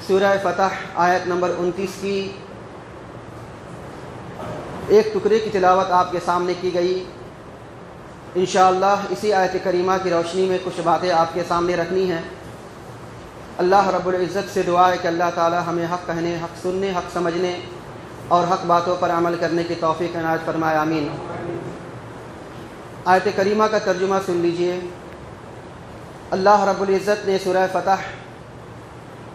سورہ فتح آیت نمبر 29 کی ایک ٹکڑے کی تلاوت آپ کے سامنے کی گئی۔ انشاءاللہ اسی آیت کریمہ کی روشنی میں کچھ باتیں آپ کے سامنے رکھنی ہیں۔ اللہ رب العزت سے دعا ہے کہ اللہ تعالی ہمیں حق کہنے، حق سننے، حق سمجھنے اور حق باتوں پر عمل کرنے کی توفیق عنایت فرمائے، آمین۔ آیت کریمہ کا ترجمہ سن لیجئے۔ اللہ رب العزت نے سورہ فتح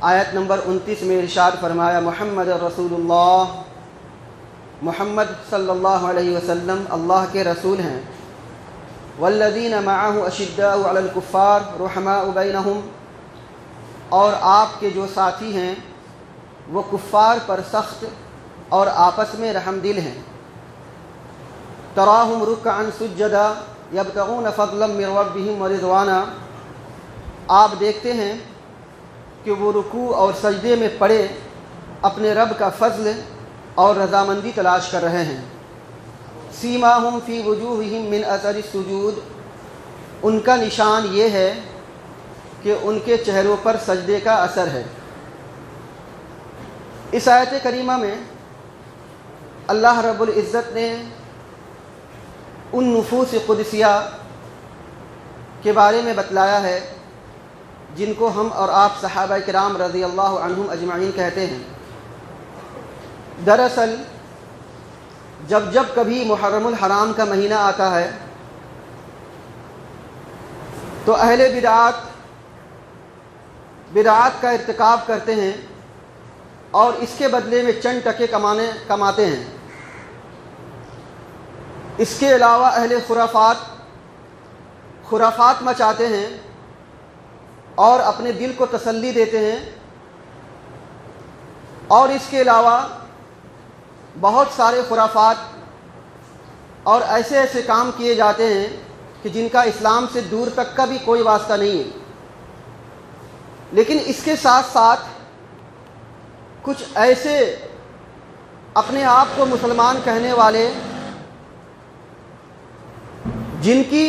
آیت نمبر 29 میں ارشاد فرمایا، محمد رسول اللہ، محمد صلی اللہ علیہ وسلم اللہ کے رسول ہیں۔ والذین معہ اشداء علی الکفار رحماء بینہم، اور آپ کے جو ساتھی ہیں وہ کفار پر سخت اور آپس میں رحم دل ہیں۔ تراہم رکعا سجدا یبتغون فضلا من ربہم ورضوانا، آپ دیکھتے ہیں کہ وہ رکوع اور سجدے میں پڑے اپنے رب کا فضل اور رضامندی تلاش کر رہے ہیں۔ سیماہم فی وجوہہم من اثر السجود، ان کا نشان یہ ہے کہ ان کے چہروں پر سجدے کا اثر ہے۔ اس آیت کریمہ میں اللہ رب العزت نے ان نفوس قدسیہ کے بارے میں بتلایا ہے جن کو ہم اور آپ صحابہ کرام رضی اللہ عنہم اجمعین کہتے ہیں۔ دراصل جب کبھی محرم الحرام کا مہینہ آتا ہے تو اہل بدعات کا ارتکاب کرتے ہیں اور اس کے بدلے میں چند ٹکے کماتے ہیں۔ اس کے علاوہ اہل خرافات مچاتے ہیں اور اپنے دل کو تسلی دیتے ہیں، اور اس کے علاوہ بہت سارے خرافات اور ایسے کام کیے جاتے ہیں کہ جن کا اسلام سے دور تک کا بھی کوئی واسطہ نہیں ہے۔ لیکن اس کے ساتھ ساتھ کچھ ایسے اپنے آپ کو مسلمان کہنے والے جن کی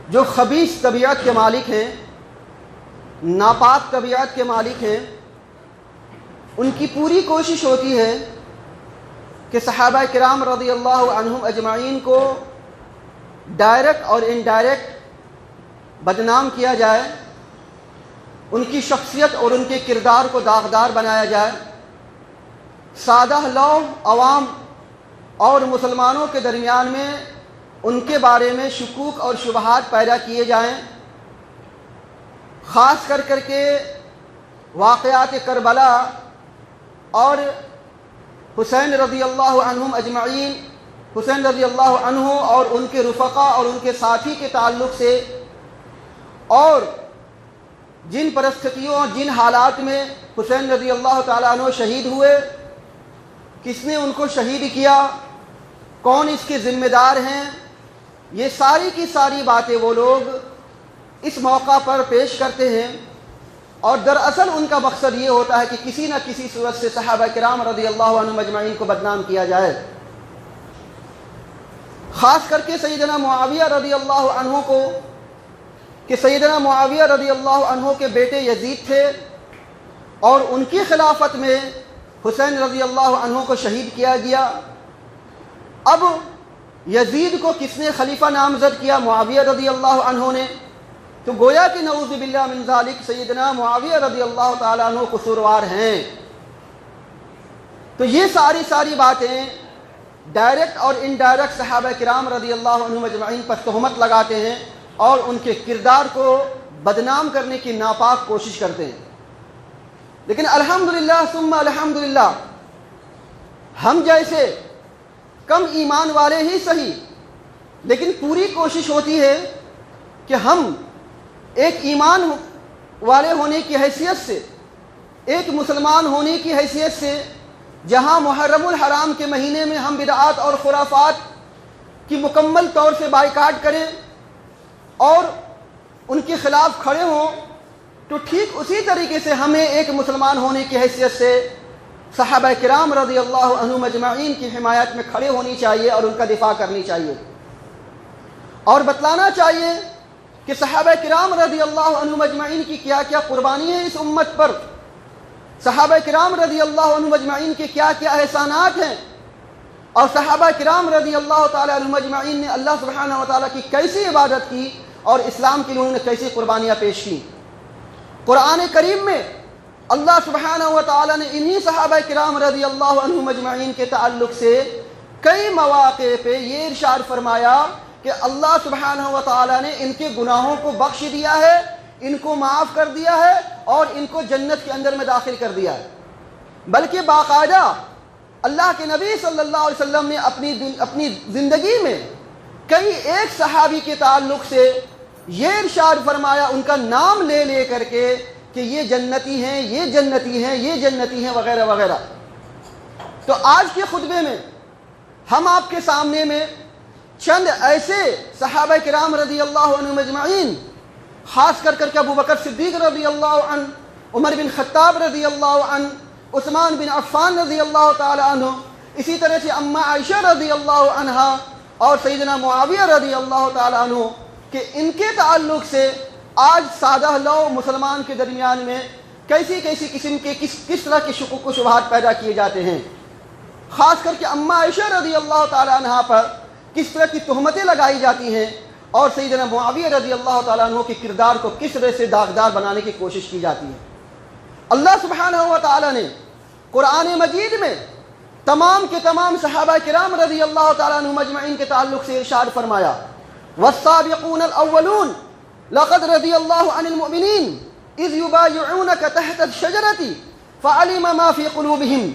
جو خبیث طبیعت کے مالک ہیں، ناپاک طبیعت کے مالک ہیں، ان کی پوری کوشش ہوتی ہے کہ صحابہ کرام رضی اللہ عنہم اجمعین کو ڈائریکٹ اور انڈائریکٹ بدنام کیا جائے، ان کی شخصیت اور ان کے کردار کو داغدار بنایا جائے، سادہ لو عوام اور مسلمانوں کے درمیان میں ان کے بارے میں شکوک اور شبہات پیدا کیے جائیں۔ خاص کر کے واقعات کربلا اور حسین رضی اللہ عنہم اجمعین، حسین رضی اللہ عنہ اور ان کے رفقا اور ان کے ساتھی کے تعلق سے، اور جن پرستھتیوں جن حالات میں حسین رضی اللہ تعالیٰ عنہ شہید ہوئے، کس نے ان کو شہید کیا، کون اس کے ذمہ دار ہیں، یہ ساری کی ساری باتیں وہ لوگ اس موقع پر پیش کرتے ہیں، اور دراصل ان کا مقصد یہ ہوتا ہے کہ کسی نہ کسی صورت سے صحابہ کرام رضی اللہ عنہم اجمعین کو بدنام کیا جائے۔ خاص کر کے سیدنا معاویہ رضی اللہ عنہ کو، کہ سیدنا معاویہ رضی اللہ عنہ کے بیٹے یزید تھے اور ان کی خلافت میں حسین رضی اللہ عنہ کو شہید کیا گیا۔ اب یزید کو کس نے خلیفہ نامزد کیا؟ معاویہ رضی اللہ عنہ نے۔ تو گویا کہ نعوذ باللہ من ذالک سیدنا معاویہ رضی اللہ تعالیٰ عنہ قصوروار ہیں۔ تو یہ ساری باتیں ڈائریکٹ اور انڈائریکٹ صحابہ کرام رضی اللہ عنہم اجمعین پر تہمت لگاتے ہیں اور ان کے کردار کو بدنام کرنے کی ناپاک کوشش کرتے ہیں۔ لیکن الحمدللہ ثم الحمدللہ، ہم جیسے کم ایمان والے ہی صحیح، لیکن پوری کوشش ہوتی ہے کہ ہم ایک ایمان والے ہونے کی حیثیت سے، ایک مسلمان ہونے کی حیثیت سے، جہاں محرم الحرام کے مہینے میں ہم بدعات اور خرافات کی مکمل طور سے بائیکاٹ کریں اور ان کے خلاف کھڑے ہوں، تو ٹھیک اسی طریقے سے ہمیں ایک مسلمان ہونے کی حیثیت سے صحابہ کرام رضی اللہ عنہم اجمعین کی حمایت میں کھڑے ہونی چاہیے اور ان کا دفاع کرنی چاہیے، اور بتلانا چاہیے کہ صحابہ کرام رضی اللہ عنہم اجمعین کی کیا کیا قربانی ہے اس امت پر، صحابہ کرام رضی اللہ عنہم اجمعین کے کیا کیا احسانات ہیں، اور صحابہ کرام رضی اللہ تعالی عنہم اجمعین نے اللہ سبحانہ و تعالیٰ کی کیسی عبادت کی اور اسلام کے لیے انہوں نے کیسی قربانیاں پیش کی۔ قرآن کریم میں اللہ سبحانہ و تعالیٰ نے انہی صحابہ کرام رضی اللہ عنہم اجمعین کے تعلق سے کئی مواقع پہ یہ ارشاد فرمایا کہ اللہ سبحانہ و تعالیٰ نے ان کے گناہوں کو بخش دیا ہے، ان کو معاف کر دیا ہے اور ان کو جنت کے اندر میں داخل کر دیا ہے۔ بلکہ باقاعدہ اللہ کے نبی صلی اللہ علیہ وسلم نے اپنی زندگی میں کئی ایک صحابی کے تعلق سے یہ ارشاد فرمایا، ان کا نام لے لے کر کے کہ یہ جنتی ہیں، یہ جنتی ہیں، یہ جنتی ہیں وغیرہ وغیرہ۔ تو آج کے خطبے میں ہم آپ کے سامنے میں چند ایسے صحابہ کرام رضی اللہ عنہم اجمعین، خاص کر کے ابو بکر صدیق رضی اللہ عنہ، عمر بن خطاب رضی اللہ عنہ، عثمان بن عفان رضی اللہ تعالی عنہ، اسی طرح سے اماں عائشہ رضی اللہ عنہا اور سیدنا معاویہ رضی اللہ تعالی عنہ، کہ ان کے تعلق سے آج سادہ لو مسلمان کے درمیان میں کیسی قسم کے کس طرح کے شکوک و شبہات پیدا کیے جاتے ہیں، خاص کر کے اماں عائشہ رضی اللہ تعالی عنہا پر کس طرح کی تہمتیں لگائی جاتی ہیں، اور سیدنا معاویہ رضی اللہ تعالیٰ عنہ کے کردار کو کس طرح سے داغدار بنانے کی کوشش کی جاتی ہے۔ اللہ سبحانہ و تعالیٰ نے قرآن مجید میں تمام کے تمام صحابہ کرام رضی اللہ تعالیٰ عنہم اجمعین کے تعلق سے ارشاد فرمایا، والسابقون الاولون لقد رضی اللہ عن المؤمنین اذ یبایعونک تحت الشجرۃ فعلم ما فی قلوبہم۔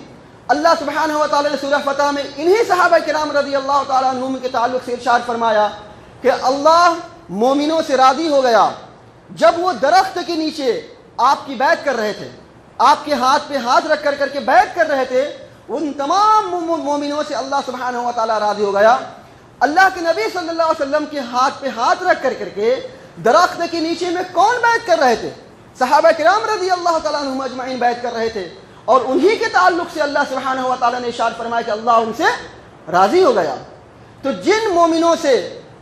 اللہ سبحانہ و تعالیٰ نے سورہ فتح میں انہی صحابہ کرام رضی اللہ تعالیٰ عنہم کے تعلق سے ارشاد فرمایا کہ اللہ مومنوں سے راضی ہو گیا جب وہ درخت کے نیچے آپ کی بیعت کر رہے تھے، آپ کے ہاتھ پہ ہاتھ رکھ کر کے بیعت کر رہے تھے، ان تمام مومنوں سے اللہ سبحانہ و تعالیٰ راضی ہو گیا۔ اللہ کے نبی صلی اللہ علیہ وسلم کے ہاتھ پہ ہاتھ رکھ کر کے درخت کے نیچے میں کون بیعت کر رہے تھے؟ صحابہ کرام رضی اللہ تعالیٰ عنہم اجمعین بیعت کر رہے تھے، اور انہی کے تعلق سے اللہ سبحانہ و تعالیٰ نے ارشاد فرمایا کہ اللہ ان سے راضی ہو گیا۔ تو جن مومنوں سے،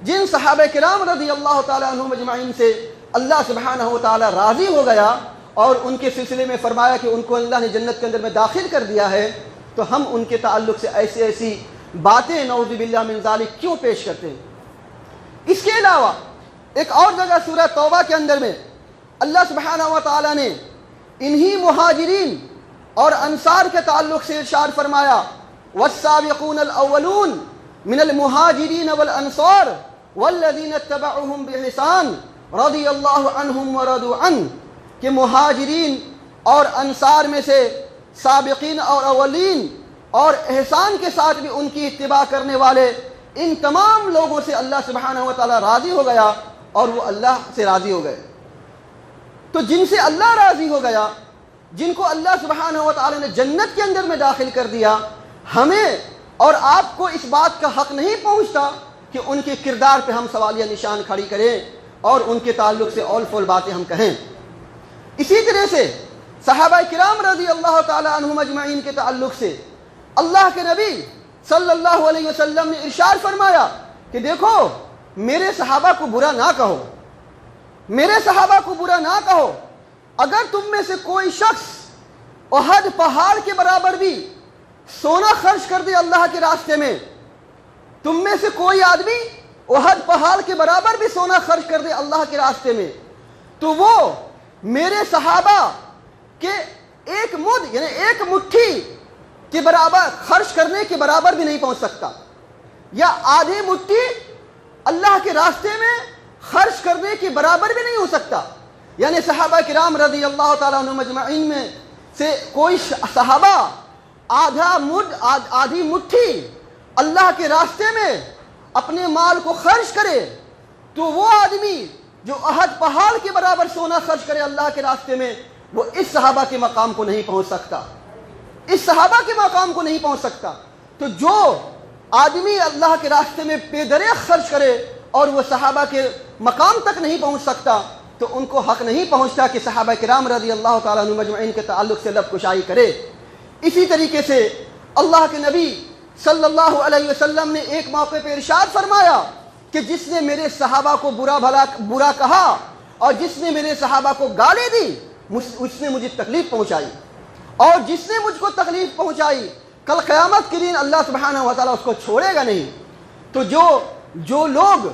جن صحابہ کرام رضی اللہ تعالیٰ عنہم اجمعین سے اللہ سبحانہ و تعالیٰ راضی ہو گیا اور ان کے سلسلے میں فرمایا کہ ان کو اللہ نے جنت کے اندر میں داخل کر دیا ہے، تو ہم ان کے تعلق سے ایسی باتیں نعوذ باللہ من ذالک کیوں پیش کرتے ہیں؟ اس کے علاوہ ایک اور جگہ سورہ توبہ کے اندر میں اللہ سبحانہ و تعالیٰ نے انہی مہاجرین اور انصار کے تعلق سے ارشاد فرمایا، والسابقون الاولون من المہاجرین والانصار والذین اتبعوہم بإحسان رضی اللہ عنہم ورضوا عنہ، کہ مہاجرین اور انصار میں سے سابقین اور اولین اور احسان کے ساتھ بھی ان کی اتباع کرنے والے ان تمام لوگوں سے اللہ سبحانہ و تعالیٰ راضی ہو گیا اور وہ اللہ سے راضی ہو گئے۔ تو جن سے اللہ راضی ہو گیا، جن کو اللہ سبحانہ و تعالیٰ نے جنت کے اندر میں داخل کر دیا، ہمیں اور آپ کو اس بات کا حق نہیں پہنچتا کہ ان کے کردار پہ ہم سوالیہ نشان کھڑی کریں اور ان کے تعلق سے اول فول باتیں ہم کہیں۔ اسی طرح سے صحابہ کرام رضی اللہ تعالیٰ عنہم اجمعین کے تعلق سے اللہ کے نبی صلی اللہ علیہ وسلم نے ارشاد فرمایا کہ دیکھو، میرے صحابہ کو برا نہ کہو، میرے صحابہ کو برا نہ کہو۔ اگر تم میں سے کوئی شخص احد پہاڑ کے برابر بھی سونا خرچ کر دے اللہ کے راستے میں، تم میں سے کوئی آدمی احد پہاڑ کے برابر بھی سونا خرچ کر دے اللہ کے راستے میں، تو وہ میرے صحابہ کے ایک مد یعنی ایک مٹھی کے برابر خرچ کرنے کے برابر بھی نہیں پہنچ سکتا، یا آدھی مٹھی اللہ کے راستے میں خرچ کرنے کے برابر بھی نہیں ہو سکتا۔ یعنی صحابہ کرام رضی اللہ تعالیٰ عنہم اجمعین میں سے کوئی صحابہ آدھی مٹھی اللہ کے راستے میں اپنے مال کو خرچ کرے، تو وہ آدمی جو احد پہاڑ کے برابر سونا خرچ کرے اللہ کے راستے میں، وہ اس صحابہ کے مقام کو نہیں پہنچ سکتا، اس صحابہ کے مقام کو نہیں پہنچ سکتا۔ تو جو آدمی اللہ کے راستے میں بے دریغ خرچ کرے اور وہ صحابہ کے مقام تک نہیں پہنچ سکتا، تو ان کو حق نہیں پہنچتا کہ صحابہ کرام رضی اللہ تعالیٰ عنہم اجمعین کے تعلق سے لب کشائی کرے۔ اسی طریقے سے اللہ کے نبی صلی اللہ علیہ وسلم نے ایک موقع پہ ارشاد فرمایا کہ جس نے میرے صحابہ کو برا کہا اور جس نے میرے صحابہ کو گالی دی اس نے مجھے تکلیف پہنچائی، اور جس نے مجھ کو تکلیف پہنچائی کل قیامت کے دن اللہ سبحانہ و تعالیٰ اس کو چھوڑے گا نہیں۔ تو جو لوگ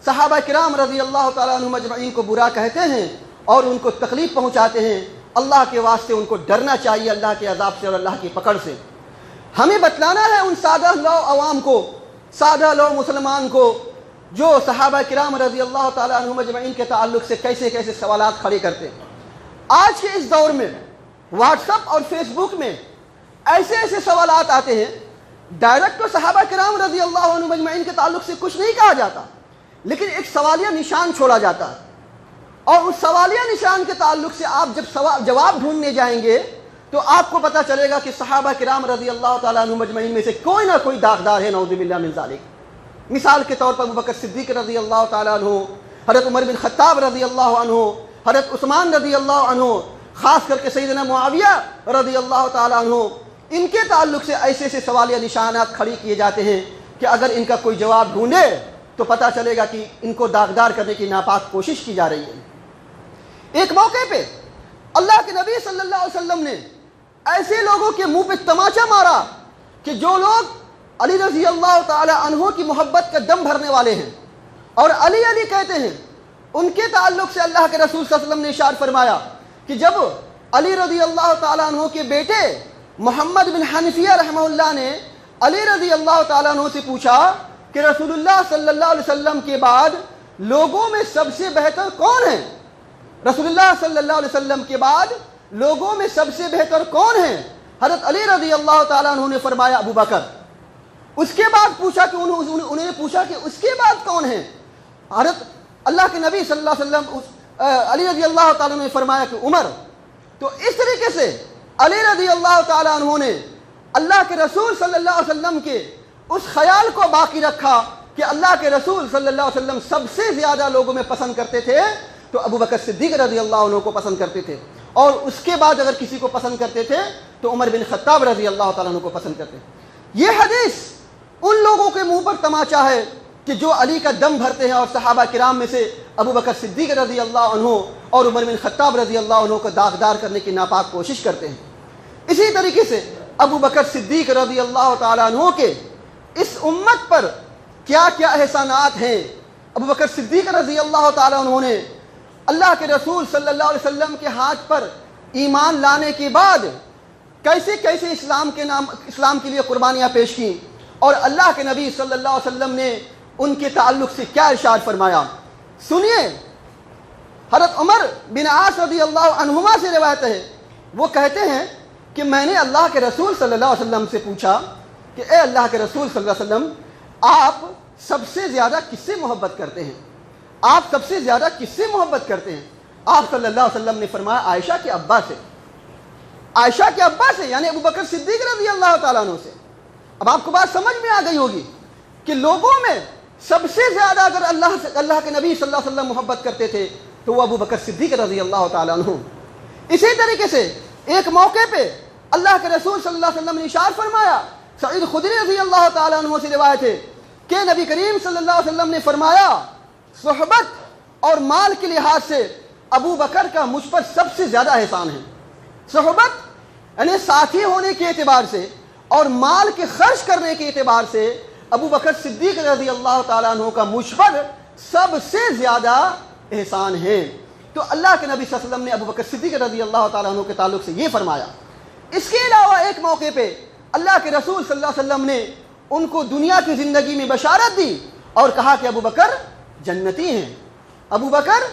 صحابہ کرام رضی اللہ تعالیٰ عنہم اجمعین کو برا کہتے ہیں اور ان کو تکلیف پہنچاتے ہیں، اللہ کے واسطے ان کو ڈرنا چاہیے اللہ کے عذاب سے اور اللہ کی پکڑ سے۔ ہمیں بتلانا ہے ان سادہ لو عوام کو، سادہ لو مسلمان کو، جو صحابہ کرام رضی اللہ تعالیٰ عنہم اجمعین کے تعلق سے کیسے کیسے سوالات کھڑے کرتے ہیں۔ آج کے اس دور میں واٹس ایپ اور فیس بک میں ایسے سوالات آتے ہیں، ڈائریکٹ تو صحابہ کرام رضی اللہ عنہم اجمعین کے تعلق سے کچھ نہیں کہا جاتا، لیکن ایک سوالیہ نشان چھوڑا جاتا ہے، اور اس سوالیہ نشان کے تعلق سے آپ جب جواب ڈھونڈنے جائیں گے تو آپ کو پتہ چلے گا کہ صحابہ کرام رضی اللہ تعالیٰ عنہم اجمعین میں سے کوئی نہ کوئی داغدار ہے، نعوذ باللہ من ذالک۔ مثال کے طور پر ابوبکر صدیق رضی اللہ تعالیٰ عنہ، حضرت عمر بن خطاب رضی اللہ عنہ، حضرت عثمان رضی اللہ عنہ، خاص کر کے سیدنا معاویہ رضی اللہ تعالیٰ عنہ، ان کے تعلق سے ایسے سوالیہ نشانات کھڑی کیے جاتے ہیں کہ اگر ان کا کوئی جواب ڈھونڈے تو پتہ چلے گا کہ ان کو داغدار کرنے کی ناپاک کوشش کی جا رہی ہے۔ ایک موقع پہ اللہ کے نبی صلی اللہ علیہ وسلم نے ایسے لوگوں کے منہ پہ تماچا مارا کہ جو لوگ علی رضی اللہ تعالی عنہ کی محبت کا دم بھرنے والے ہیں اور علی علی کہتے ہیں، ان کے تعلق سے اللہ کے رسول صلی اللہ علیہ وسلم نے ارشاد فرمایا کہ جب علی رضی اللہ تعالی عنہ کے بیٹے محمد بن حنفیہ رحمہ اللہ نے علی رضی اللہ تعالیٰ عنہ سے پوچھا کہ رسول اللہ صلی اللہ علیہ وسلم کے بعد لوگوں میں سب سے بہتر کون ہے؟ رسول اللہ صلی اللہ علیہ وسلم کے بعد لوگوں میں سب سے بہتر کون ہے؟ حضرت علی رضی اللہ تعالیٰ عنہ نے فرمایا ابو بکر۔ اس کے بعد پوچھا کہ انہوں نے پوچھا کہ اس کے بعد کون ہے؟ حضرت اللہ کے نبی صلی اللہ علیہ وسلم علی رضی اللہ تعالیٰ عنہ نے فرمایا کہ عمر۔ تو اس طریقے سے علی رضی اللہ تعالیٰ عنہ نے اللہ کے رسول صلی اللہ علیہ وسلم کے اس خیال کو باقی رکھا کہ اللہ کے رسول صلی اللہ علیہ وسلم سب سے زیادہ لوگوں میں پسند کرتے تھے تو ابو بکر صدیق رضی اللہ عنہ کو پسند کرتے تھے، اور اس کے بعد اگر کسی کو پسند کرتے تھے تو عمر بن خطاب رضی اللہ تعالیٰ عنہ کو پسند کرتے۔ یہ حدیث ان لوگوں کے منہ پر تماچا ہے کہ جو علی کا دم بھرتے ہیں اور صحابہ کرام میں سے ابو بکر صدیق رضی اللہ عنہ اور عمر بن خطاب رضی اللہ عنہ کو داغدار کرنے کی ناپاک کوشش کرتے ہیں۔ اسی طریقے سے ابو بکر صدیق رضی اللہ تعالیٰ عنہ کے اس امت پر کیا کیا احسانات ہیں۔ ابو بکر صدیق رضی اللہ تعالیٰ عنہ نے اللہ کے رسول صلی اللہ علیہ وسلم کے ہاتھ پر ایمان لانے کے بعد کیسے کیسے اسلام کے لیے قربانیاں پیش کی، اور اللہ کے نبی صلی اللہ علیہ وسلم نے ان کے تعلق سے کیا ارشاد فرمایا۔ سنیے، حضرت عمر بن عاص رضی اللہ عنہما سے روایت ہے، وہ کہتے ہیں کہ میں نے اللہ کے رسول صلی اللہ علیہ وسلم سے پوچھا کہ اے اللہ کے رسول صلی اللہ علیہ وسلم، آپ سب سے زیادہ کس سے محبت کرتے ہیں؟ آپ سب سے زیادہ کس سے محبت کرتے ہیں؟ آپ صلی اللہ علیہ وسلم نے فرمایا عائشہ کے ابا سے۔ عائشہ کے ابا سے یعنی ابو بکر صدیق رضی اللہ تعالیٰ عنہ سے۔ اب آپ کو بات سمجھ میں آ گئی ہوگی کہ لوگوں میں سب سے زیادہ اگر اللہ کے نبی صلی اللہ علیہ وسلم محبت کرتے تھے تو وہ ابو بکر صدیق رضی اللہ تعالیٰ عنہ۔ اسی طریقے سے ایک موقع پہ اللہ کے رسول صلی اللہ علیہ وسلم نے ارشاد فرمایا، سعید خدری رضی اللہ تعالیٰ عنہ سے روایت ہے کہ نبی کریم صلی اللہ علیہ وسلم نے فرمایا صحبت اور مال کے لحاظ سے ابو بکر کا مجھ پر سب سے زیادہ احسان ہے۔ صحبت یعنی ساتھی ہونے کے اعتبار سے اور مال کے خرچ کرنے کے اعتبار سے ابو بکر صدیق رضی اللہ تعالیٰ عنہ کا مجھ پر سب سے زیادہ احسان ہے۔ تو اللہ کے نبی صلی اللہ علیہ وسلم نے ابو بکر صدیق رضی اللہ تعالیٰ عنہ کے تعلق سے یہ فرمایا۔ اس کے علاوہ ایک موقع پہ اللہ کے رسول صلی اللہ علیہ وسلم نے ان کو دنیا کی زندگی میں بشارت دی اور کہا کہ ابو بکر جنتی ہیں، ابو بکر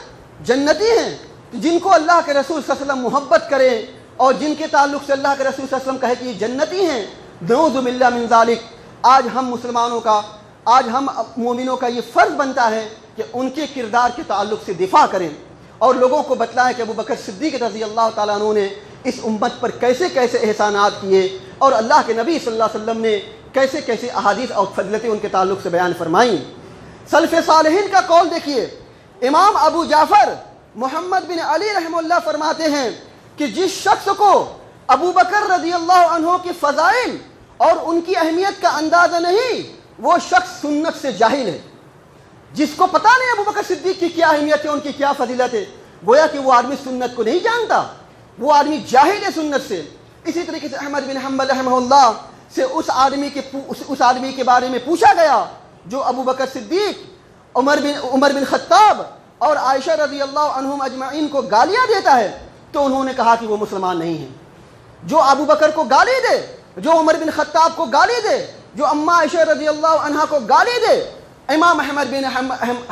جنتی ہیں۔ جن کو اللہ کے رسول صلی اللہ علیہ وسلم محبت کرے اور جن کے تعلق سے اللہ کے رسول صلی اللہ علیہ وسلم کہے کہ یہ جنتی ہیں، نعوذ باللہ من ذالک، آج ہم مسلمانوں کا، آج ہم مومنوں کا یہ فرض بنتا ہے کہ ان کے کردار کے تعلق سے دفاع کریں اور لوگوں کو بتلائیں کہ ابو بکر صدیق رضی اللہ تعالیٰ عنہ نے اس امت پر کیسے کیسے احسانات کیے اور اللہ کے نبی صلی اللہ علیہ وسلم نے کیسے کیسے احادیث اور فضلتیں ان کے تعلق سے بیان فرمائیں۔ سلف صالحین کا قول دیکھیے، امام ابو جعفر محمد بن علی رحمہ اللہ فرماتے ہیں کہ جس شخص کو ابو بکر رضی اللہ عنہ کے فضائل اور ان کی اہمیت کا اندازہ نہیں، وہ شخص سنت سے جاہل ہے۔ جس کو پتہ نہیں ابو بکر صدیق کی کیا اہمیت ہے، ان کی کیا فضیلت ہے، گویا کہ وہ آدمی سنت کو نہیں جانتا، وہ آدمی جاہل ہے سنت سے۔ اسی طریقے سے احمد بن حنبل رحمہ اللہ سے اس آدمی کے بارے میں پوچھا گیا جو ابو بکر صدیق، عمر بن خطاب اور عائشہ رضی اللہ عنہم اجمعین کو گالیاں دیتا ہے، تو انہوں نے کہا کہ وہ مسلمان نہیں ہیں۔ جو ابو بکر کو گالی دے، جو عمر بن خطاب کو گالی دے، جو اماں عائشہ رضی اللہ عنہا کو گالی دے، امام احمد بن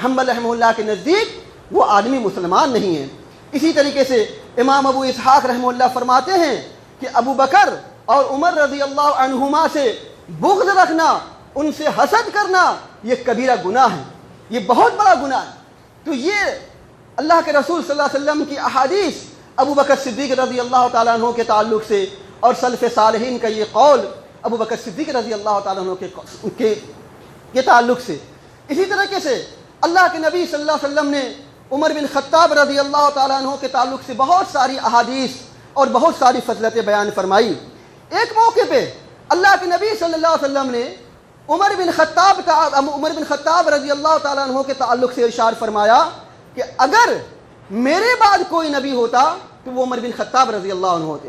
حنبل رحمہ اللہ کے نزدیک وہ آدمی مسلمان نہیں ہے۔ اسی طریقے سے امام ابو اسحاق رحمہ اللہ فرماتے ہیں کہ ابو بکر اور عمر رضی اللہ عنہما سے بغض رکھنا، ان سے حسد کرنا، یہ کبیرہ گناہ ہے، یہ بہت بڑا گناہ ہے۔ تو یہ اللہ کے رسول صلی اللہ علیہ وسلم کی احادیث ابو بکر صدیق رضی اللہ تعالیٰ عنہ کے تعلق سے، اور سلف صالحین کا یہ قول ابو بکر صدیق رضی اللہ تعالیٰ عنہ کے تعلق سے۔ اسی طریقے سے اللہ کے نبی صلی اللہ علیہ وسلم نے عمر بن خطاب رضی اللہ تعالیٰ عنہ کے تعلق سے بہت ساری احادیث اور بہت ساری فضیلتیں بیان فرمائی۔ ایک موقع پہ اللہ کے نبی صلی اللہ علیہ وسلم نے عمر بن خطاب رضی اللہ تعالیٰ عنہ کے تعلق سے ارشاد فرمایا کہ اگر میرے بعد کوئی نبی ہوتا تو وہ عمر بن خطاب رضی اللہ عنہ ہوتے،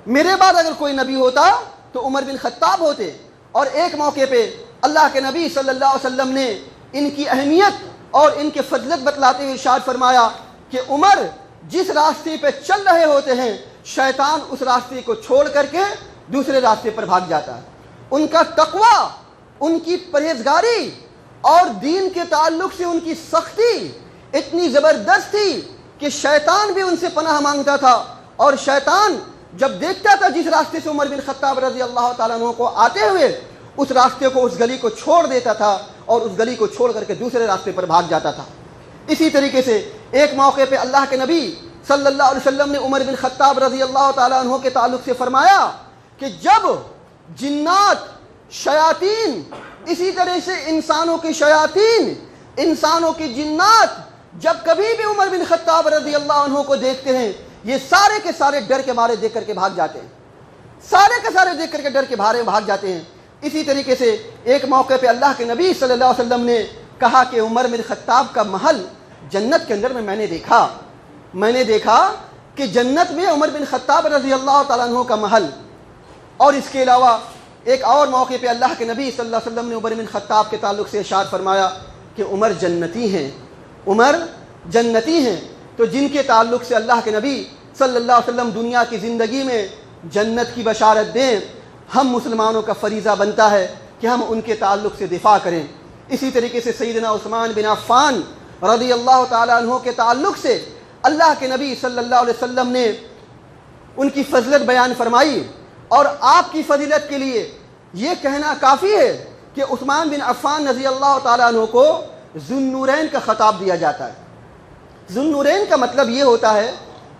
میرے بعد اگر کوئی نبی ہوتا تو عمر بن خطاب ہوتے۔ اور ایک موقع پہ اللہ کے نبی صلی اللہ علیہ وسلم نے ان کی اہمیت اور ان کے فضیلت بتلاتے ہوئے ارشاد فرمایا کہ عمر جس راستے پہ چل رہے ہوتے ہیں، شیطان اس راستے کو چھوڑ کر کے دوسرے راستے پر بھاگ جاتا ہے۔ ان کا تقوی، ان کی پرہیزگاری اور دین کے تعلق سے ان کی سختی اتنی زبردست تھی کہ شیطان بھی ان سے پناہ مانگتا تھا، اور شیطان جب دیکھتا تھا جس راستے سے عمر بن خطاب رضی اللہ تعالیٰ عنہ کو آتے ہوئے، اس راستے کو، اس گلی کو چھوڑ دیتا تھا اور اس گلی کو چھوڑ کر کے دوسرے راستے پر بھاگ جاتا تھا۔ اسی طریقے سے ایک موقع پہ اللہ کے نبی صلی اللہ علیہ وسلم نے عمر بن خطاب رضی اللہ تعالیٰ عنہ کے تعلق سے فرمایا کہ جب جنات، شیاطین، اسی طرح سے انسانوں کی شیاطین، انسانوں کی جنات جب کبھی بھی عمر بن خطاب رضی اللہ عنہ کو دیکھتے ہیں، یہ سارے کے سارے ڈر کے مارے دیکھ کر کے بھاگ جاتے ہیں، سارے کے سارے دیکھ کر کے ڈر کے مارے بھاگ جاتے ہیں۔ اسی طریقے سے ایک موقع پہ اللہ کے نبی صلی اللہ علیہ وسلم نے کہا کہ عمر بن خطاب کا محل جنت کے اندر میں نے دیکھا کہ جنت میں عمر بن خطاب رضی اللہ تعالیٰ عنہ کا محل۔ اور اس کے علاوہ ایک اور موقع پہ اللہ کے نبی صلی اللہ علیہ وسلم نے عمر بن خطاب کے تعلق سے ارشاد فرمایا کہ عمر جنتی ہیں، عمر جنتی ہیں۔ تو جن کے تعلق سے اللہ کے نبی صلی اللہ علیہ وسلم دنیا کی زندگی میں جنت کی بشارت دیں، ہم مسلمانوں کا فریضہ بنتا ہے کہ ہم ان کے تعلق سے دفاع کریں۔ اسی طریقے سے سیدنا عثمان بن عفان رضی اللہ تعالیٰ عنہ کے تعلق سے اللہ کے نبی صلی اللہ علیہ وسلم نے ان کی فضیلت بیان فرمائی، اور آپ کی فضیلت کے لیے یہ کہنا کافی ہے کہ عثمان بن عفان رضی اللہ تعالیٰ عنہ کو ذو النورین کا خطاب دیا جاتا ہے۔ ذو النورین کا مطلب یہ ہوتا ہے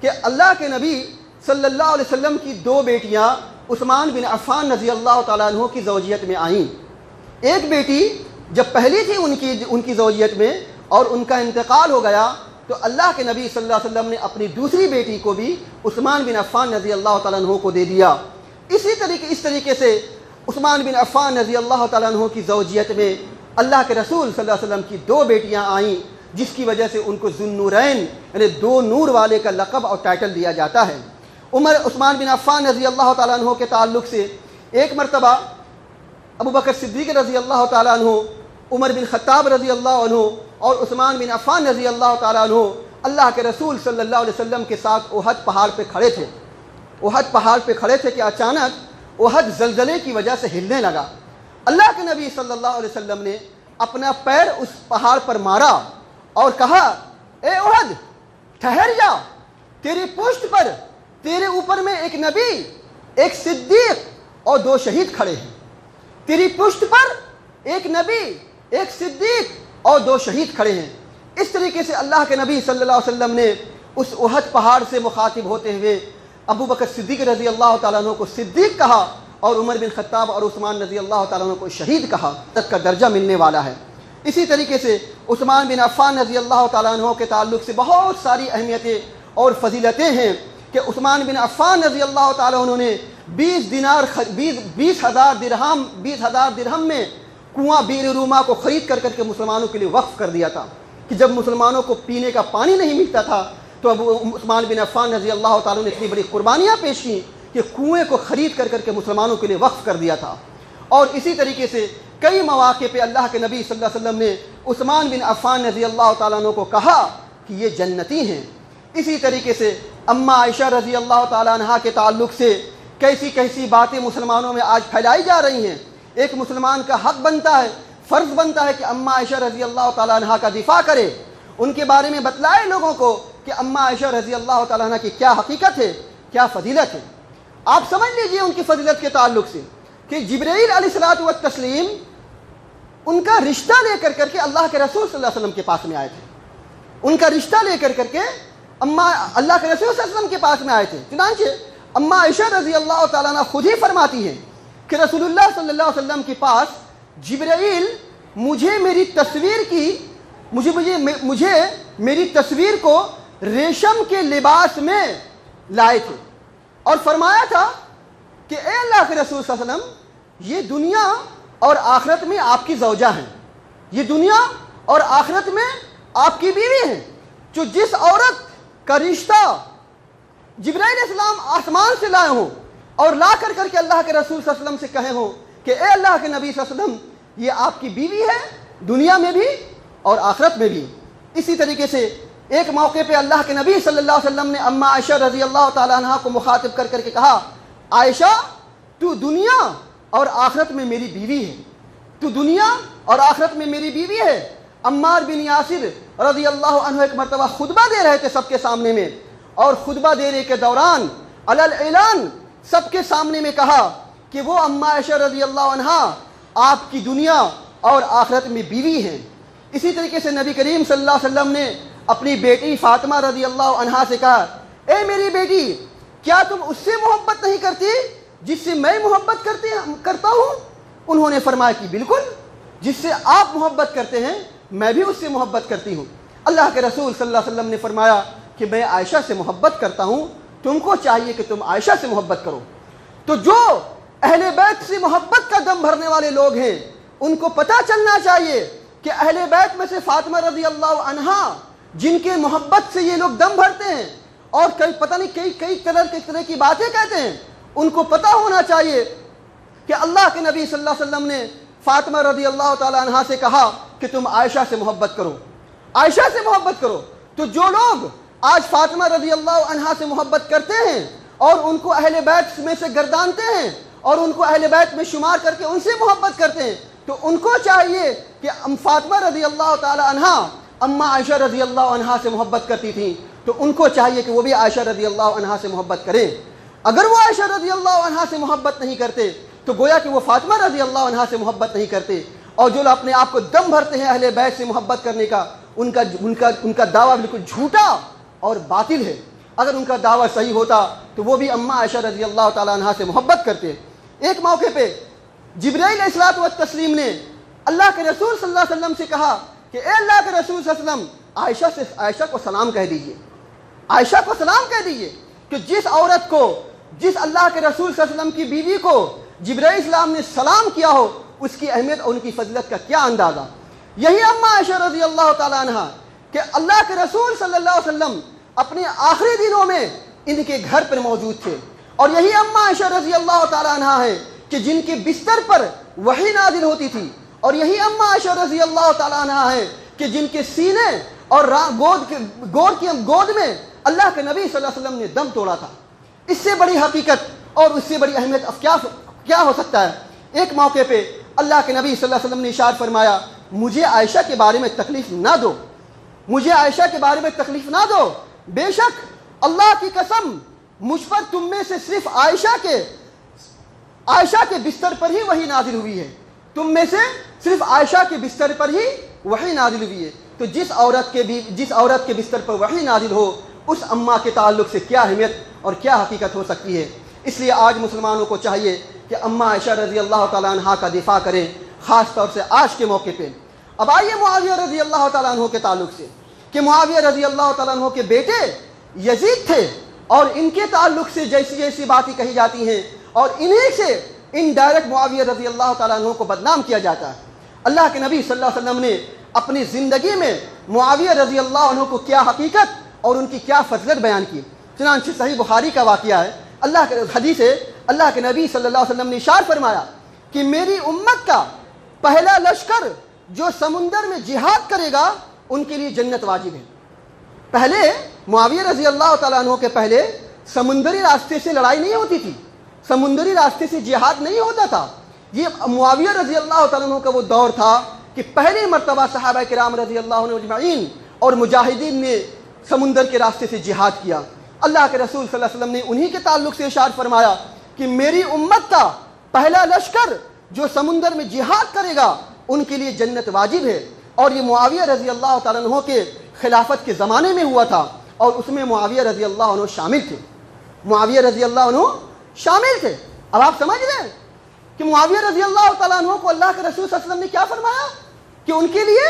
کہ اللہ کے نبی صلی اللہ علیہ وسلم کی دو بیٹیاں عثمان بن عفان رضی اللہ تعالیٰ عنہ کی زوجیت میں آئیں۔ ایک بیٹی جب پہلی تھی ان کی زوجیت میں اور ان کا انتقال ہو گیا، تو اللہ کے نبی صلی اللہ علیہ وسلم نے اپنی دوسری بیٹی کو بھی عثمان بن عفان رضی اللہ تعالیٰ عنہ کو دے دیا۔ اس طریقے سے عثمان بن عفان رضی اللہ تعالیٰ عنہ کی زوجیت میں اللہ کے رسول صلی اللہ علیہ وسلم کی دو بیٹیاں آئیں، جس کی وجہ سے ان کو ذو النورین یعنی دو نور والے کا لقب اور ٹائٹل دیا جاتا ہے۔ عثمان بن عفان رضی اللہ تعالیٰ عنہ کے تعلق سے ایک مرتبہ ابو بکر صدیق رضی اللہ تعالیٰ عنہ، عمر بن خطاب رضی اللہ عنہ اور عثمان بن عفان رضی اللہ تعالیٰ عنہ اللہ کے رسول صلی اللہ علیہ وسلم کے ساتھ احد پہاڑ پہ کھڑے تھے۔ احد پہاڑ پہ کھڑے تھے کہ اچانک احد زلزلے کی وجہ سے ہلنے لگا۔ اللہ کے نبی صلی اللہ علیہ وسلم نے اپنا پیر اس پہاڑ پر مارا اور کہا، اے احد ٹھہر جا، تیری پشت پر، تیرے اوپر میں ایک نبی، ایک صدیق اور دو شہید کھڑے ہیں۔ تیری پشت پر ایک نبی، ایک صدیق اور دو شہید کھڑے ہیں۔ اس طریقے سے اللہ کے نبی صلی اللہ علیہ وسلم نے اس احد پہاڑ سے مخاطب ہوتے ہوئے ابو بکر صدیق رضی اللہ تعالیٰ عنہ کو صدیق کہا، اور عمر بن خطاب اور عثمان رضی اللہ تعالیٰ عنہ کو شہید کہا، تک کا درجہ ملنے والا ہے۔ اسی طریقے سے عثمان بن عفان رضی اللہ تعالیٰ عنہ کے تعلق سے بہت ساری اہمیتیں اور فضیلتیں ہیں کہ عثمان بن عفان رضی اللہ تعالیٰ عنہ نے 20,000 درہم میں کنواں بیر روما کو خرید کر کے مسلمانوں کے لیے وقف کر دیا تھا کہ جب مسلمانوں کو پینے کا پانی نہیں ملتا تھا تو اب عثمان بن عفان رضی اللہ تعالیٰ نے اتنی بڑی قربانیاں پیش کی کہ کنویں کو خرید کر کے مسلمانوں کے لیے وقف کر دیا تھا۔ اور اسی طریقے سے کئی مواقع پہ اللہ کے نبی صلی اللہ علیہ وسلم نے عثمان بن عفان رضی اللہ تعالیٰ عنہ کو کہا کہ یہ جنتی ہیں۔ اسی طریقے سے اماں عائشہ رضی اللہ تعالیٰ عنہ کے تعلق سے کیسی کیسی باتیں مسلمانوں میں آج پھیلائی جا رہی ہیں۔ ایک مسلمان کا حق بنتا ہے، فرض بنتا ہے کہ اماں عائشہ رضی اللہ تعالیٰ عنہ کا دفاع کرے، ان کے بارے میں بتلائے لوگوں کو کہ اماں عائشہ رضی اللہ تعالیٰ عنہ کی کیا حقیقت ہے، کیا فضیلت ہے۔ آپ سمجھ لیجئے ان کی فضیلت کے تعلق سے کہ جبرائیل علیہ الصلوۃ والتسلیم ان کا رشتہ لے کر کے اللہ کے رسول صلی اللہ علیہ وسلم کے پاس میں آئے تھے، ان کا رشتہ لے کر کے اللہ کے رسول صلی اللہ علیہ وسلم کے پاس میں آئے تھے۔ چنانچہ اماں عائشہ رضی اللہ تعالیٰ عنہ خود ہی فرماتی ہیں کہ رسول اللہ صلی اللہ علیہ وسلم کے پاس جبرائیل مجھے میری تصویر کو ریشم کے لباس میں لائے تھے اور فرمایا تھا کہ اے اللہ کے رسول صلی اللہ علیہ وسلم، یہ دنیا اور آخرت میں آپ کی زوجہ ہیں، یہ دنیا اور آخرت میں آپ کی بیوی ہیں۔ جو جس عورت کا رشتہ جبرائیل علیہ السلام آسمان سے لائے ہوں اور لا کر کے اللہ کے رسول صلی اللہ علیہ وسلم سے کہے ہوں کہ اے اللہ کے نبی صلی اللہ علیہ وسلم، یہ آپ کی بیوی ہے دنیا میں بھی اور آخرت میں بھی۔ اسی طریقے سے ایک موقع پہ اللہ کے نبی صلی اللہ علیہ وسلم نے اماں عائشہ رضی اللہ تعالیٰ عنہ کو مخاطب کر کے کہا، عائشہ تو دنیا اور آخرت میں میری بیوی ہے، تو دنیا اور آخرت میں میری بیوی ہے۔ عمار بن یاسر رضی اللہ عنہ ایک مرتبہ خطبہ دے رہے تھے سب کے سامنے میں، اور خطبہ دینے کے دوران علل اعلان سب کے سامنے میں کہا کہ وہ اماں عائشہ رضی اللہ عنہ آپ کی دنیا اور آخرت میں بیوی ہیں۔ اسی طریقے سے نبی کریم صلی اللہ علیہ وسلم نے اپنی بیٹی فاطمہ رضی اللہ عنہا سے کہا، اے میری بیٹی، کیا تم اس سے محبت نہیں کرتی جس سے میں محبت کرتا ہوں؟ انہوں نے فرمایا کہ بالکل، جس سے آپ محبت کرتے ہیں میں بھی اس سے محبت کرتی ہوں۔ اللہ کے رسول صلی اللہ علیہ وسلم نے فرمایا کہ میں عائشہ سے محبت کرتا ہوں، تم کو چاہیے کہ تم عائشہ سے محبت کرو۔ تو جو اہل بیت سے محبت کا دم بھرنے والے لوگ ہیں ان کو پتہ چلنا چاہیے کہ اہل بیت میں سے فاطمہ رضی اللہ عنہا جن کے محبت سے یہ لوگ دم بھرتے ہیں اور کئی طرح کی باتیں کہتے ہیں، ان کو پتہ ہونا چاہیے کہ اللہ کے نبی صلی اللہ علیہ وسلم نے فاطمہ رضی اللہ تعالی عنہا سے کہا کہ تم عائشہ سے محبت کرو، عائشہ سے محبت کرو۔ تو جو لوگ آج فاطمہ رضی اللہ عنہا سے محبت کرتے ہیں اور ان کو اہل بیت میں سے گردانتے ہیں اور ان کو اہل بیت میں شمار کر کے ان سے محبت کرتے ہیں، تو ان کو چاہیے کہ فاطمہ رضی اللہ تعالی عنہا اماں عائشہ رضی اللہ عنہا سے محبت کرتی تھیں، تو ان کو چاہیے کہ وہ بھی عائشہ رضی اللہ عنہا سے محبت کریں۔ اگر وہ عائشہ رضی اللہ عنہا سے محبت نہیں کرتے تو گویا کہ وہ فاطمہ رضی اللہ عنہا سے محبت نہیں کرتے۔ اور جو لوگ اپنے آپ کو دم بھرتے ہیں اہل بیت سے محبت کرنے کا، ان کا دعویٰ بالکل جھوٹا اور باطل ہے۔ اگر ان کا دعویٰ صحیح ہوتا تو وہ بھی اماں عائشہ رضی اللہ تعالی عنہا سے محبت کرتے۔ ایک موقع پہ جبرائیل علیہ الصلوۃ والتسلیم نے اللہ کے رسول صلی اللہ علیہ وسلم سے کہا کہ اے اللہ کے رسول صلی اللہ علیہ وسلم، عائشہ کو سلام کہہ دیجئے، عائشہ کو سلام کہہ دیجئے کہ جس عورت کو، جس اللہ کے رسول صلی اللہ علیہ وسلم کی بیوی کو جبرائیل السلام نے سلام کیا ہو، اس کی اہمیت اور ان کی فضیلت کا کیا اندازہ۔ یہی اماں عائشہ رضی اللہ تعالی عنہ کہ اللہ کے رسول صلی اللہ علیہ وسلم اپنے آخری دنوں میں ان کے گھر پر موجود تھے، اور یہی اماں عائشہ رضی اللہ تعالی عنہ ہے کہ جن کے بستر پر وحی نازل ہوتی تھی، اور یہی اماں عائشہ رضی اللہ تعالی عنہ ہے کہ جن کے سینے اور گود میں اللہ کے نبی صلی اللہ علیہ وسلم نے دم توڑا تھا۔ اس سے بڑی حقیقت اور اس سے بڑی اہمیت اب کیا ہو سکتا ہے۔ ایک موقع پہ اللہ کے نبی صلی اللہ علیہ وسلم نے ارشاد فرمایا، مجھے عائشہ کے بارے میں تکلیف نہ دو، مجھے عائشہ کے بارے میں تکلیف نہ دو، بے شک اللہ کی قسم مجھ پر تم میں سے صرف عائشہ کے بستر پر ہی وحی نازل ہوئی ہے، تم میں سے صرف عائشہ کے بستر پر ہی وحی نازل ہوئی ہے۔ تو جس عورت کے بستر پر وحی نازل ہو، اس اماں کے تعلق سے کیا اہمیت اور کیا حقیقت ہو سکتی ہے۔ اس لیے آج مسلمانوں کو چاہیے کہ اماں عائشہ رضی اللہ تعالیٰ عنہا کا دفاع کریں، خاص طور سے آج کے موقع پہ۔ اب آئیے معاویہ رضی اللہ تعالیٰ عنہ کے تعلق سے کہ معاویہ رضی اللہ تعالیٰ عنہ کے بیٹے یزید تھے، اور ان کے تعلق سے جیسی باتیں کہی جاتی ہیں، اور انہیں سے انڈائریکٹ معاویہ رضی اللہ تعالیٰ عنہ کو بدنام کیا جاتا ہے۔ اللہ کے نبی صلی اللہ علیہ وسلم نے اپنی زندگی میں معاویہ رضی اللہ عنہ کو کیا حقیقت اور ان کی کیا فضیلت بیان کی۔ چنانچہ صحیح بخاری کا واقعہ ہے، اللہ کے حدیث ہے، اللہ کے نبی صلی اللہ علیہ وسلم نے ارشاد فرمایا کہ میری امت کا پہلا لشکر جو سمندر میں جہاد کرے گا ان کے لیے جنت واجب ہے۔ پہلے معاویہ رضی اللہ تعالیٰ عنہ کے پہلے سمندری راستے سے لڑائی نہیں ہوتی تھی، سمندری راستے سے جہاد نہیں ہوتا تھا۔ یہ معاویہ رضی اللہ تعالیٰ عنہ کا وہ دور تھا کہ پہلی مرتبہ صحابہ کرام رضی اللہ عنہ اجمعین اور مجاہدین نے سمندر کے راستے سے جہاد کیا۔ اللہ کے رسول صلی اللہ علیہ وسلم نے انہی کے تعلق سے ارشاد فرمایا کہ میری امت کا پہلا لشکر جو سمندر میں جہاد کرے گا ان کے لیے جنت واجب ہے۔ اور یہ معاویہ رضی اللہ تعالیٰ عنہ کے خلافت کے زمانے میں ہوا تھا، اور اس میں معاویہ رضی اللہ عنہ شامل تھے، معاویہ رضی اللہ عنہ شامل تھے۔ اب آپ سمجھ رہے ہیں کہ معاویہ رضی اللہ تعالیٰ عنہ کو اللہ کے رسول صلی اللہ علیہ وسلم نے کیا فرمایا کہ ان کے لیے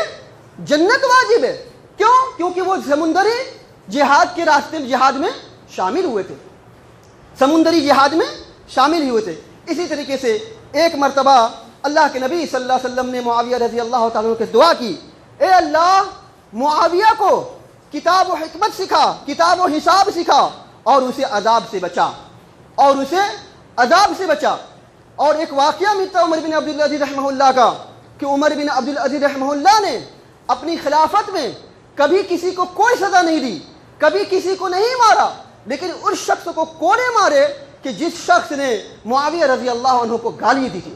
جنت واجب ہے۔ کیوں؟ کیونکہ وہ سمندری جہاد کے راستے جہاد میں شامل ہوئے تھے، سمندری جہاد میں شامل ہوئے تھے۔ اسی طریقے سے ایک مرتبہ اللہ کے نبی صلی اللہ علیہ وسلم نے معاویہ رضی اللہ تعالیٰ عنہ کے دعا کی، اے اللہ معاویہ کو کتاب و حکمت سکھا، کتاب و حساب سکھا، اور اسے عذاب سے بچا، اور اسے عذاب سے بچا۔ اور ایک واقعہ ملتا ہے عمر بن عبدالعزیز رحمہ اللہ کا کہ عمر بن عبدالعزیز رحمہ اللہ نے اپنی خلافت میں کبھی کسی کو کوئی سزا نہیں دی، کبھی کسی کو نہیں مارا، لیکن اس شخص کو کوڑے مارے کہ جس شخص نے معاویہ رضی اللہ عنہ کو گالی دی تھی،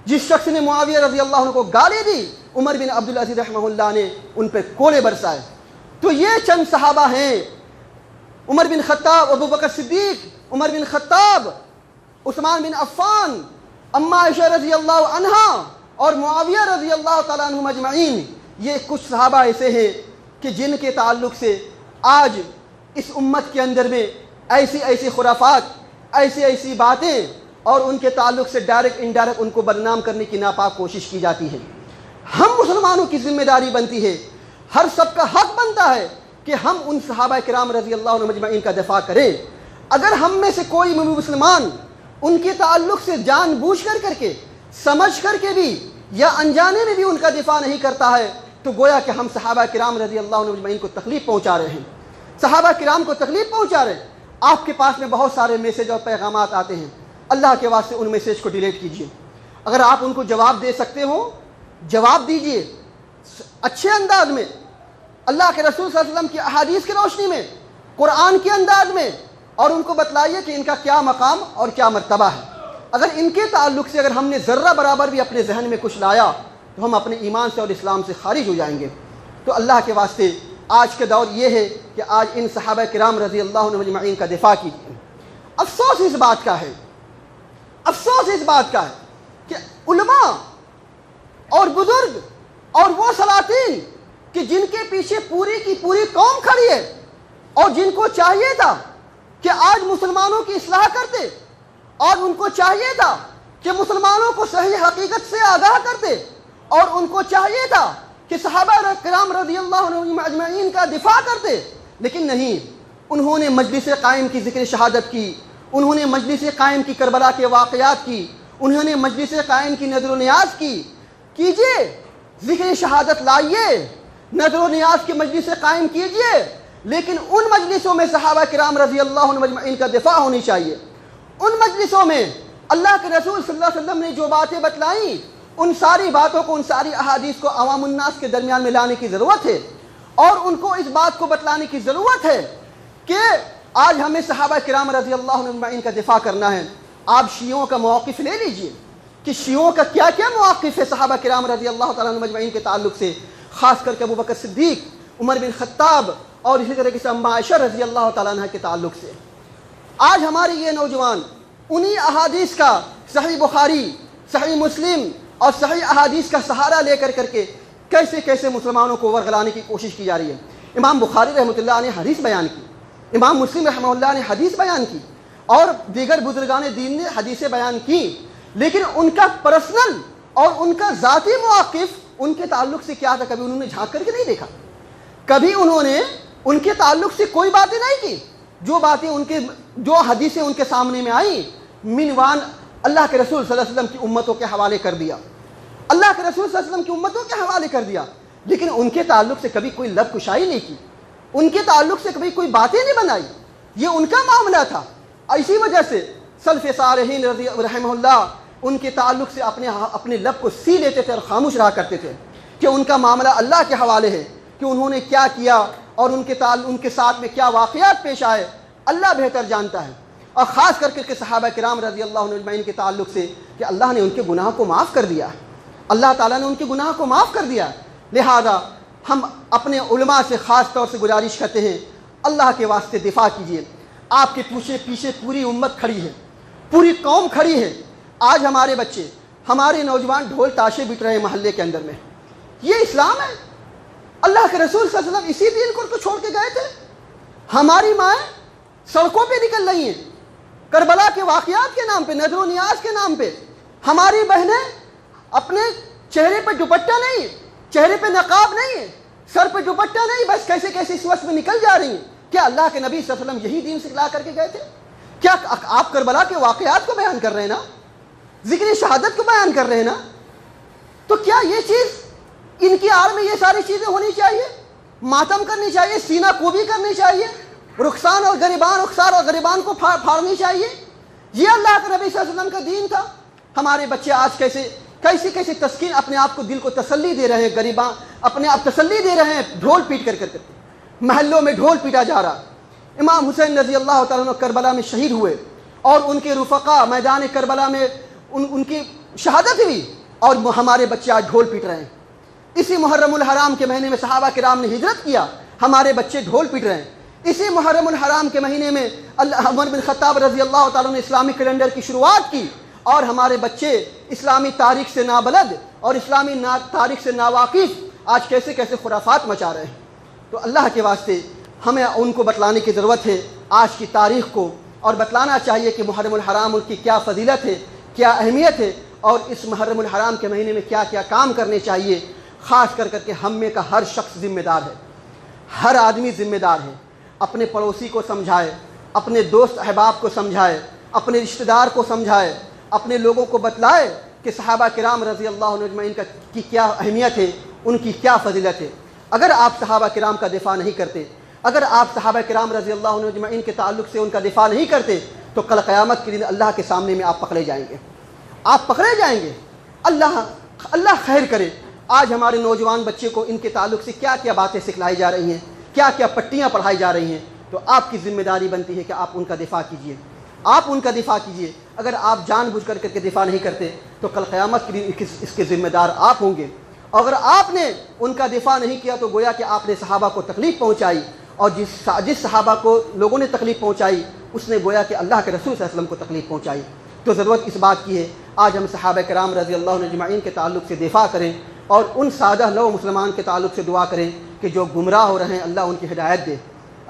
جس شخص نے معاویہ رضی اللہ عنہ کو گالی دی، عمر بن عبدالعزیز رحمہ اللہ نے ان پہ کوڑے برسائے۔ تو یہ چند صحابہ ہیں، عمر بن خطاب، ابو بکر صدیق، عمر بن خطاب، عثمان بن عفان، اما عائشہ رضی اللہ عنہا اور معاویہ رضی اللہ تعالیٰ عنہم اجمعین، یہ کچھ صحابہ ایسے ہیں کہ جن کے تعلق سے آج اس امت کے اندر میں ایسی ایسی خرافات، ایسی ایسی باتیں اور ان کے تعلق سے ڈائریکٹ انڈائریکٹ ان کو بدنام کرنے کی ناپاک کوشش کی جاتی ہے۔ ہم مسلمانوں کی ذمہ داری بنتی ہے، ہر سب کا حق بنتا ہے کہ ہم ان صحابہ کرام رضی اللہ عنہ مجمعین کا دفاع کریں۔ اگر ہم میں سے کوئی مسلمان ان کے تعلق سے جان بوجھ کر کے سمجھ کر کے بھی یا انجانے میں بھی ان کا دفاع نہیں کرتا ہے تو گویا کہ ہم صحابہ کرام رضی اللہ عنہ مجمعین کو تکلیف پہنچا رہے ہیں، صحابہ کرام کو تکلیف پہنچا رہے ہیں۔ آپ کے پاس میں بہت سارے میسیج اور پیغامات آتے ہیں، اللہ کے واسطے ان میسیج کو ڈیلیٹ کیجئے۔ اگر آپ ان کو جواب دے سکتے ہو جواب دیجئے اچھے انداز میں، اللہ کے رسول صلی اللہ علیہ وسلم کی احادیث کی روشنی میں، قرآن کے انداز میں، اور ان کو بتلائیے کہ ان کا کیا مقام اور کیا مرتبہ ہے۔ اگر ان کے تعلق سے اگر ہم نے ذرہ برابر بھی اپنے ذہن میں کچھ لایا تو ہم اپنے ایمان سے اور اسلام سے خارج ہو جائیں گے۔ تو اللہ کے واسطے آج کے دور یہ ہے کہ آج ان صحابہ کرام رضی اللہ عنہ مجمعین کا دفاع کیجیے۔ افسوس اس بات کا ہے، افسوس اس بات کا ہے کہ علماء اور بزرگ اور وہ سلاطین کہ جن کے پیچھے پوری کی پوری قوم کھڑی ہے اور جن کو چاہیے تھا کہ آج مسلمانوں کی اصلاح کرتے، اور ان کو چاہیے تھا کہ مسلمانوں کو صحیح حقیقت سے آگاہ کرتے، اور ان کو چاہیے تھا کہ صحابہ کرام رضی اللہ عنہم اجمعین کا دفاع کرتے، لیکن نہیں، انہوں نے مجلس قائم کی ذکر شہادت کی، انہوں نے مجلس قائم کی کربلا کے واقعات کی، انہوں نے مجلس قائم کی نظر و نیاز کی۔ کیجئے، ذکر شہادت لائیے، نظر و نیاز کی مجلس قائم کیجئے، لیکن ان مجلسوں میں صحابہ کرام رضی اللہ عنہم اجمعین کا دفاع ہونی چاہیے۔ ان مجلسوں میں اللہ کے رسول صلی اللہ علیہ وسلم نے جو باتیں بتلائیں، ان ساری باتوں کو، ان ساری احادیث کو عوام الناس کے درمیان میں لانے کی ضرورت ہے، اور ان کو اس بات کو بتلانے کی ضرورت ہے کہ آج ہمیں صحابہ کرام رضی اللہ عنہم اجمعین کا دفاع کرنا ہے۔ آپ شیعوں کا موقف لے لیجئے کہ شیعوں کا کیا کیا موقف ہے صحابہ کرام رضی اللہ تعالیٰ عنہم اجمعین کے تعلق سے، خاص کر کے ابو بکر صدیق، عمر بن خطاب اور اسی طرح سے اما عائشہ رضی اللہ تعالیٰ عنہ کے تعلق سے۔ آج ہمارے یہ نوجوان انہی احادیث کا، صحیح بخاری، صحیح مسلم اور صحیح احادیث کا سہارا لے کر کے کیسے کیسے مسلمانوں کو ورغلانے کی کوشش کی جا رہی ہے۔ امام بخاری رحمۃ اللہ نے حدیث بیان کی، امام مسلم رحمہ اللہ نے حدیث بیان کی، اور دیگر بزرگان دین نے حدیثیں بیان کی، لیکن ان کا پرسنل اور ان کا ذاتی موقف ان کے تعلق سے کیا تھا کبھی انہوں نے جھانک کر کے نہیں دیکھا، کبھی انہوں نے ان کے تعلق سے کوئی باتیں نہیں کی۔ جو باتیں جو حدیثیں ان کے سامنے میں آئیں، منوان اللہ کے رسول صلی اللہ علیہ وسلم کی امتوں کے حوالے کر دیا۔ اللہ کے رسول صلی اللہ علیہ وسلم کی امتوں کے حوالے کر دیا، لیکن ان کے تعلق سے کبھی کوئی لب کشائی نہیں کی، ان کے تعلق سے کبھی کوئی باتیں نہیں بنائی، یہ ان کا معاملہ تھا۔ اسی وجہ سے سلف صالحین رحمہ اللہ ان کے تعلق سے اپنے لب کو سی لیتے تھے اور خاموش رہا کرتے تھے کہ ان کا معاملہ اللہ کے حوالے ہے، کہ انہوں نے کیا کیا اور ان کے ساتھ میں کیا واقعات پیش آئے اللہ بہتر جانتا ہے۔ اور خاص کر کے صحابہ کرام رضی اللہ عنہ اجمعین کے تعلق سے کہ اللہ نے ان کے گناہ کو معاف کر دیا، اللہ تعالیٰ نے ان کے گناہ کو معاف کر دیا۔ لہذا ہم اپنے علماء سے خاص طور سے گزارش کرتے ہیں، اللہ کے واسطے دفاع کیجیے۔ آپ کے پیچھے پوری امت کھڑی ہے، پوری قوم کھڑی ہے۔ آج ہمارے بچے، ہمارے نوجوان ڈھول تاشے بٹ رہے ہیں محلے کے اندر میں، یہ اسلام ہے؟ اللہ کے رسول صلی اللہ علیہ وسلم اسی دین کو چھوڑ کے گئے تھے؟ ہماری مائیں سڑکوں پہ نکل رہی ہیں کربلا کے واقعات کے نام پہ، نذر و نیاز کے نام پہ۔ ہماری بہنیں اپنے چہرے پہ دوپٹہ نہیں، چہرے پہ نقاب نہیں ہے، سر پہ دوپٹہ نہیں، بس کیسے اس وقت میں نکل جا رہی ہیں۔ کیا اللہ کے نبی صلی اللہ علیہ وسلم یہی دین سکھلا کر کے گئے تھے؟ کیا آپ کربلا کے واقعات کو بیان کر رہے ہیں نا، ذکر شہادت کو بیان کر رہے ہیں نا؟ تو کیا یہ چیز، ان کی آڑ میں یہ ساری چیزیں ہونی چاہیے؟ ماتم کرنی چاہیے، سینہ کوبی کرنی چاہیے، رخسان اور غریبان کو پھاڑنی چاہیے؟ یہ اللہ کے نبی صلی اللہ علیہ وسلم کا دین تھا؟ ہمارے بچے آج کیسے تسکین، اپنے آپ کو دل کو تسلی دے رہے ہیں، غریبان اپنے آپ تسلی دے رہے ہیں، ڈھول پیٹ کر محلوں میں ڈھول پیٹا جا رہا۔ امام حسین رضی اللہ تعالیٰ عنہ کربلا میں شہید ہوئے اور ان کے رفقا میدان کربلا میں ان کی شہادت ہوئی، اور ہمارے بچے آج ڈھول پیٹ رہے ہیں۔ اسی محرم الحرام کے مہینے میں صحابہ کرام نے ہجرت کیا، ہمارے بچے ڈھول پیٹ رہے ہیں۔ اسی محرم الحرام کے مہینے میں عمر بن خطاب رضی اللہ تعالیٰ نے اسلامی کیلنڈر کی شروعات کی، اور ہمارے بچے اسلامی تاریخ سے نابلد اور اسلامی تاریخ سے ناواقف آج کیسے خرافات مچا رہے ہیں۔ تو اللہ کے واسطے ہمیں ان کو بتلانے کی ضرورت ہے آج کی تاریخ کو، اور بتلانا چاہیے کہ محرم الحرام ان کی کیا فضیلت ہے، کیا اہمیت ہے، اور اس محرم الحرام کے مہینے میں کیا کیا کام کرنے چاہیے۔ خاص کر کے ہم میں کا ہر شخص ذمہ دار ہے، ہر آدمی ذمہ دار ہے۔ اپنے پڑوسی کو سمجھائے، اپنے دوست احباب کو سمجھائے، اپنے رشتہ دار کو سمجھائے، اپنے لوگوں کو بتلائے کہ صحابہ کرام رضی اللہ عنہ اجمعین کی کیا اہمیت ہے، ان کی کیا فضیلت ہے۔ اگر آپ صحابہ کرام کا دفاع نہیں کرتے، اگر آپ صحابہ کرام رضی اللہ عنہ اجمعین کے تعلق سے ان کا دفاع نہیں کرتے، تو کل قیامت کے دن اللہ کے سامنے میں آپ پکڑے جائیں گے، آپ پکڑے جائیں گے۔ اللہ خیر کرے۔ آج ہمارے نوجوان بچے کو ان کے تعلق سے کیا کیا باتیں سکھلائی جا رہی ہیں، کیا کیا پٹیاں پڑھائی جا رہی ہیں۔ تو آپ کی ذمہ داری بنتی ہے کہ آپ ان کا دفاع کیجئے، آپ ان کا دفاع کیجئے۔ اگر آپ جان بوجھ کر کے دفاع نہیں کرتے تو کل قیامت کے دن اس کے ذمہ دار آپ ہوں گے۔ اگر آپ نے ان کا دفاع نہیں کیا تو گویا کہ آپ نے صحابہ کو تکلیف پہنچائی، اور جس صحابہ کو لوگوں نے تکلیف پہنچائی اس نے گویا کہ اللہ کے رسول صلی اللہ علیہ وسلم کو تکلیف پہنچائی۔ تو ضرورت اس بات کی ہے آج ہم صحابہ کرام رضی اللہ عنہ اجمعین کے تعلق سے دفاع کریں، اور ان سادہ لو مسلمان کے تعلق سے دعا کریں کہ جو گمراہ ہو رہے ہیں اللہ ان کی ہدایت دے،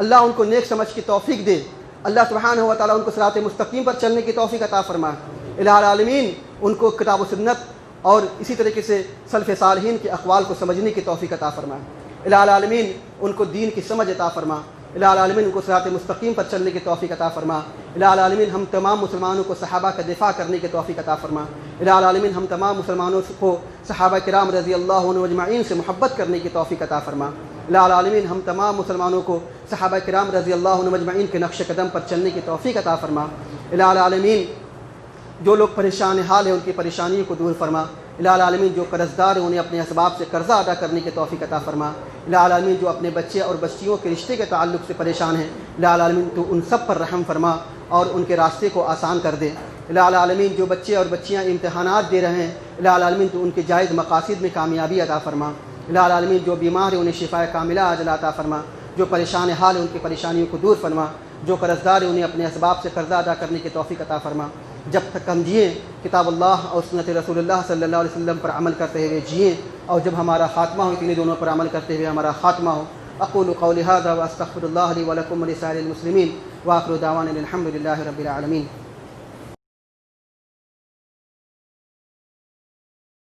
اللہ ان کو نیک سمجھ کی توفیق دے، اللہ سبحانہ و تعالیٰ ان کو صراط مستقیم پر چلنے کی توفیق عطا فرمائے۔ الہ العالمین ان کو کتاب و سنت اور اسی طریقے سے سلف صالحین کے اقوال کو سمجھنے کی توفیق عطا فرمائے۔ الہ العالمین ان کو دین کی سمجھ عطا فرما۔ الہ العالمین ان کو صراط مستقیم پر چلنے کی توفیق عطا فرما۔ الہ العالمین ہم تمام مسلمانوں کو صحابہ کا دفاع کرنے کی توفیق عطا فرما۔ الہ العالمین ہم تمام مسلمانوں کو صحابہ کرام رضی اللہ عنہ اجمعین سے محبت کرنے کی توفیق عطا فرما۔ الہ العالمین ہم تمام مسلمانوں کو صحابہ کرام رضی اللہ عنہ اجمعین کے نقش قدم پر چلنے کی توفیق عطا فرما۔ الہ العالمین جو لوگ پریشان حال ہیں ان کی پریشانیوں کو دور فرما۔ الہ العالمین جو قرض دار ہیں انہیں اپنے اسباب سے قرضہ ادا کرنے کی توفیق عطا فرما۔ الہ العالمین جو اپنے بچے اور بچیوں کے رشتے کے تعلق سے پریشان ہیں الہ العالمین تو ان سب پر رحم فرما اور ان کے راستے کو آسان کر دے۔ الہ العالمین جو بچے اور بچیاں امتحانات دے رہے ہیں الہ العالمین تو ان کے جائز مقاصد میں کامیابی عطا فرما۔ الہ العالمین جو بیمار ہیں انہیں شفاء کاملہ عاجلہ عطا فرما۔ جو پریشان حال ہیں ان کی پریشانیوں کو دور فرما۔ جو قرض دار ہیں انہیں اپنے اسباب سے قرضہ ادا کرنے کی توفیق عطا فرما۔ جب تک ہم جئیں کتاب اللہ اور سنت رسول اللہ صلی اللہ علیہ وسلم پر عمل کرتے ہوئے جئیں، اور جب ہمارا خاتمہ ہو انہیں دونوں پر عمل کرتے ہوئے ہمارا خاتمہ ہو۔ اقول قولی ھذا واستغفر اللہ لی ولکم ولسائر المسلمین، وآخر دعوانا الحمد للہ رب العالمین۔